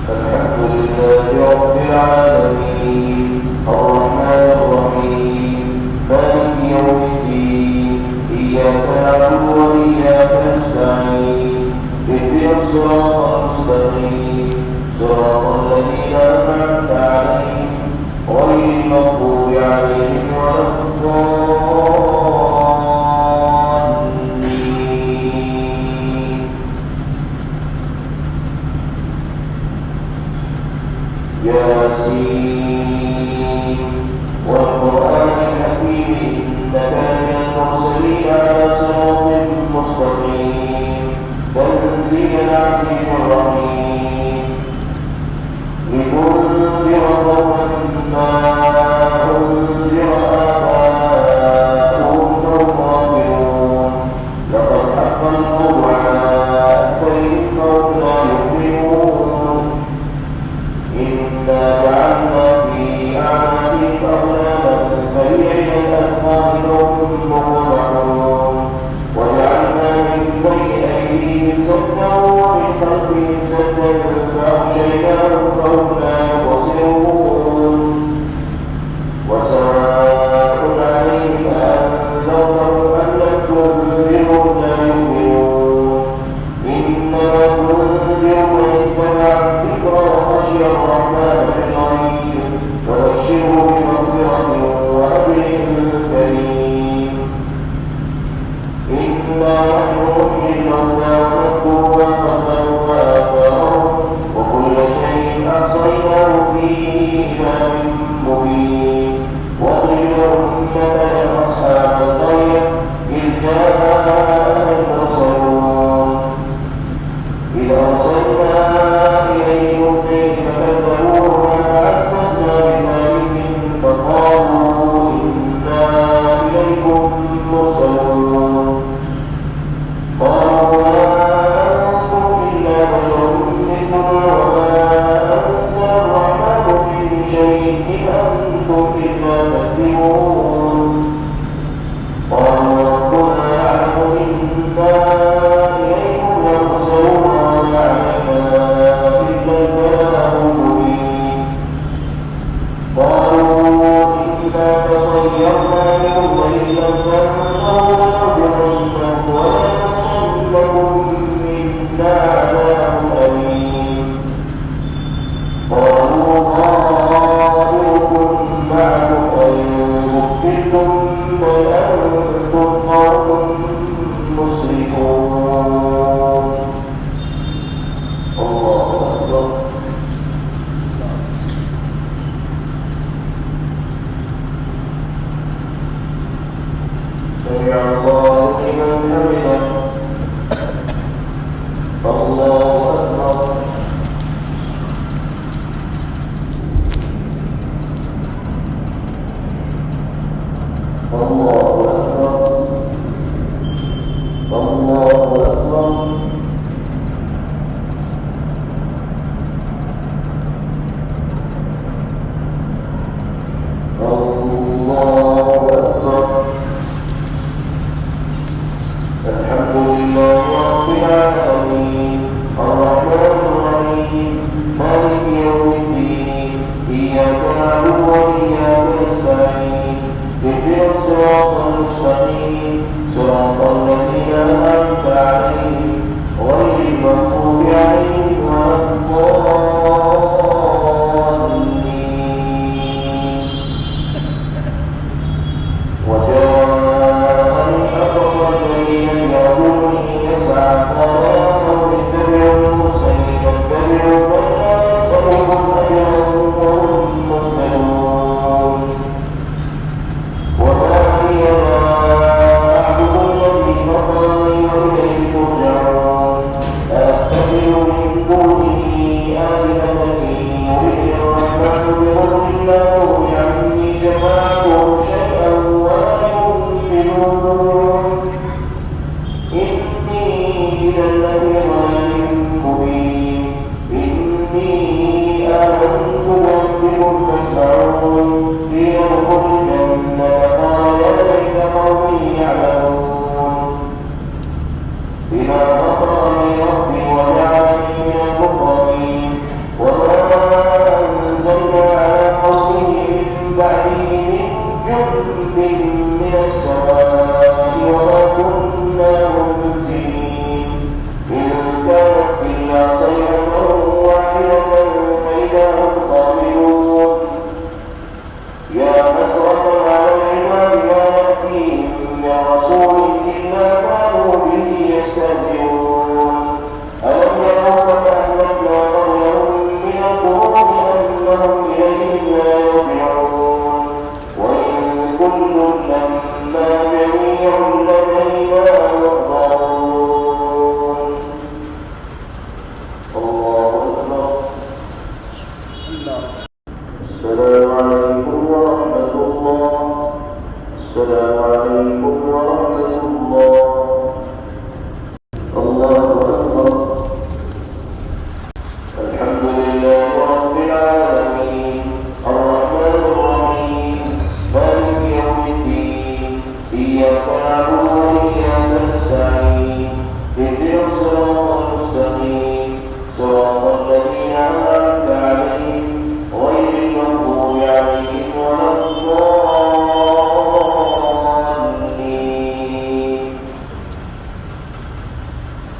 الحمد لله رب العالمين الرحمن الرحيم مالك يوم الدين إياك نعبد وإياك نستعين اهدنا الصراط المستقيم صراط الذين أنعمت عليهم غير المغضوب عليهم ولا الضالين. ياسين والقرآن الحكيم إنك لمن المرسلين على صراط مستقيم تنزيل العزيز الرحيم لتنذر قوما ما أنذر آباؤهم فهم غافلون لقد حق القول على أكثرهم فهم لا يؤمنون إنا جعلنا في أعناقهم أغلالا فهي إلى الأذقان فهم مقمحون وجعلنا من بين أيديهم سدا ومن خلفهم سدا فأغشيناهم فهم لا يبصرون وسواء عليهم أأنذرتهم أم لم تنذرهم لا يؤمنون إنما تنذر من اتبع الذكر وخشي الرحمن بالغيب فبشره بمغفرة وأجر كريم. إنا نحن نحيي الموتى ونكتب ما قدموا وآثارهم وكل شيء أحصيناه في إمام مبين. واضرب لهم مثلا أصحاب القرية إذ جاءها المرسلون إذ أرسلنا إليهم اثنين فكذبوهما فعززنا بثالث فقالوا إنا إليكم مرسلون قالوا ما أنتم إلا بشر مثلنا وما أنزل الرحمن من شيء إن أنتم إلا تكذبون قالوا ربنا يعلم إنا إليكم لمرسلون وما علينا إلا البلاغ المبين. قالوا إنا تطيرنا بكم وإن لم تنتهوا لنرجمنكم وليمسنكم منا عذاب أليم. قالوا طائركم معكم أن قتلتم بل أنتم قوم مسرفون. الله أكبر. سمع الله لمن حمده. الله أكبر. الله أكبر. الله أكبر. الله أكبر. الحمد لله رب العالمين الرحمن الرحيم مالك يوم الدين إياك نعبد وإياك نستعين اهدنا الصراط المستقيم صراط الذين أنعمت عليهم غير المغضوب عليهم ولا الضالين. وجاء الأقصى الذين يقولون يسعى قال يا قوم اتبعوا المرسلين اتبعوا من لا يسألهم أجرا وهم مهتدون. وما لي لا أعبد الذي فطرني وإليه ترجعون أأتخذ من دونه آلهة إن يردني الرحمن بضر لا تغن عني شفاعتهم شيئا ولا ينقذون. إني إذا لفي ضلال مبين. إني آمنت بربكم فاسمعون ليدخل الجنة قال يا ليت قومي يعلمون. بما غفر لي ربي وجعلني من المكرمين. ومن أنزلنا على قومه من بعده من جند من السماء وما كنا منزلين إن كانت إلا صيحة واحدة فإذا هم خامدون يا حسرة على العباد ما يأتيهم من رسول إلا كانوا به يستهزئون ألم يروا كما أهلكنا قبلهم من القرون أنهم إليهم لا يرجعون وإن كل لما جميع لدينا محضرون. الله أكبر. السلام عليكم ورحمة الله. السلام عليكم ورحمة الله. الله أكبر. الحمد لله رب العالمين الرحمن الرحيم مالك يوم الدين إياك نعبد وإياك نستعين اهدنا الصراط المستقيم صراط الذين أنعمت عليهم غير المغضوب عليهم ولا الضالين.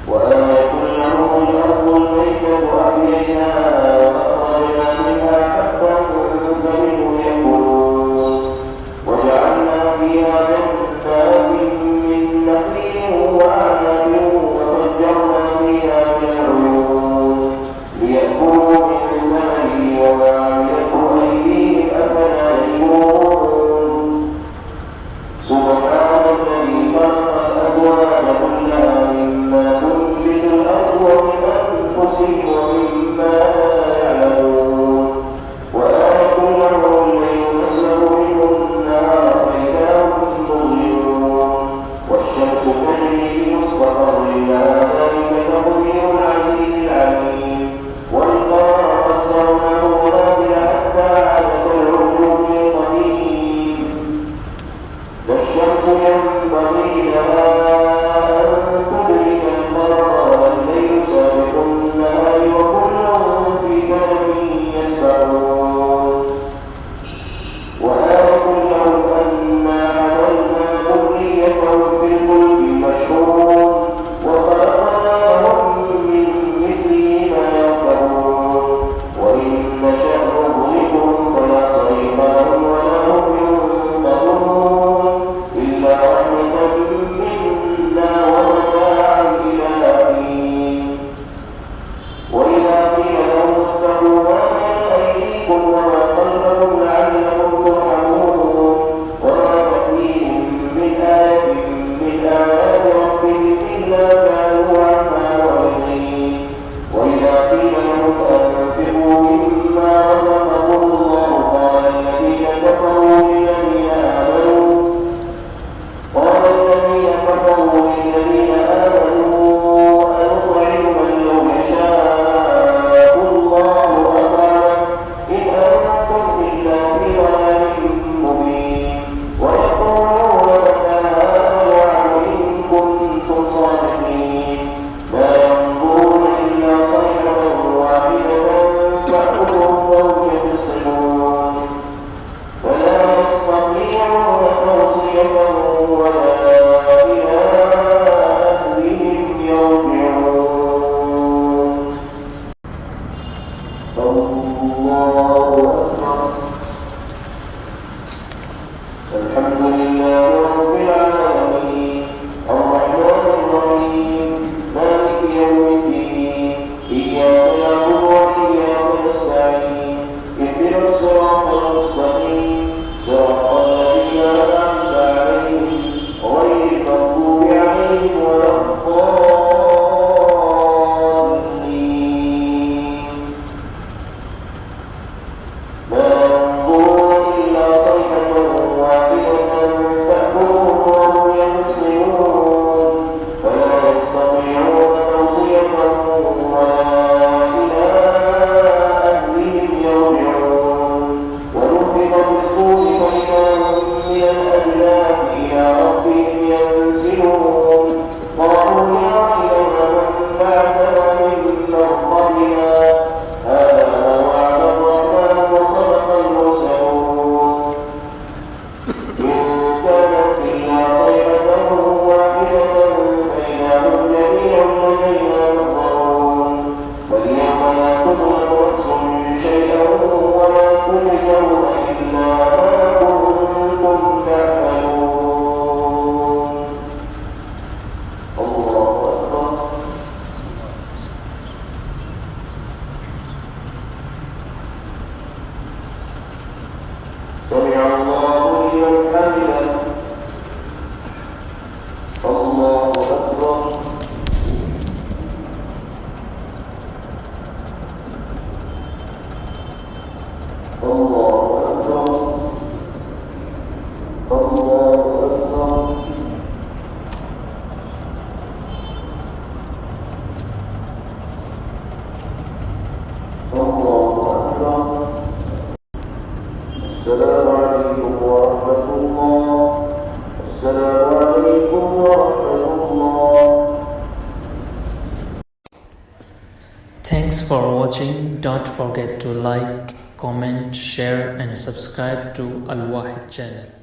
وآية لهم الأرض الميتة أحييناها وأخرجنا منها حبا فمنه يأكلون وجعلنا فيها جنات من نخيل وأعناب وفجرنا فيها من العيون ليأكلوا من ثمره وما عملته أيديهم أفلا يشكرون. سبحان الذي خلق الأزواج كلها مما تنبت الأرض ومن أنفسهم ومما لا يعلمون. وآية لهم الليل نسلك منه النهار فإذا هم مظلمون والشمس تجري بمستقر لها ذلك تقدير العزيز العليم. والقمر قدرناه منازل حتى عاد كالعرجون القديم. لا الشمس ينبغي لها أن تدرك القمر والليل سابق النهار وكل في كلب يسبحون. وآية لهم أنا حملنا ذريتهم في الفلك المشحون وخلقنا لهم من مثله ما يركبون وإن نشأ نغرقهم فلا صريخ لهم ولا هم ينقذون إلا رحمة منا ومتاعا إلى حين. وإذا قيل لهم اتقوا ما بين أيديكم وما خلفكم لعلكم ترحمون وما تأتيهم من آية من آيات ربهم إلا كانوا عنها معرضين. وإذا قيل لهم أنفقوا مما رزقكم الله قال الذين كفروا للذين آمنوا أنطعم من لو يشاء الله أطعمه إن أنتم إلا في ضلال مبين. ويقولون متى هذا الوعد إن كنتم صادقين ما ينظرون إلا صيحة واحدة تأخذهم وهم يخصمون فلا يستطيعون توصية ولا إلى أهلهم يرجعون. الله أكبر. الحمد لله رب العالمين الرحمن الرحيم مالك يوم الدين إياك نعبد وإياك نستعين اهدنا الصراط المستقيم صراط الذين أنعمت عليهم غير المغضوب عليهم ولا الضالين. ما ينظرون إلا صيحة واحدة تأخذهم وهم حمده الله أكبر الله أكبر الله أكبر الله أكبر السلام عليكم ورحمة الله السلام عليكم ورحمة الله. Thanks for watching. Don't forget to like, comment, share and subscribe to Al Wahid channel.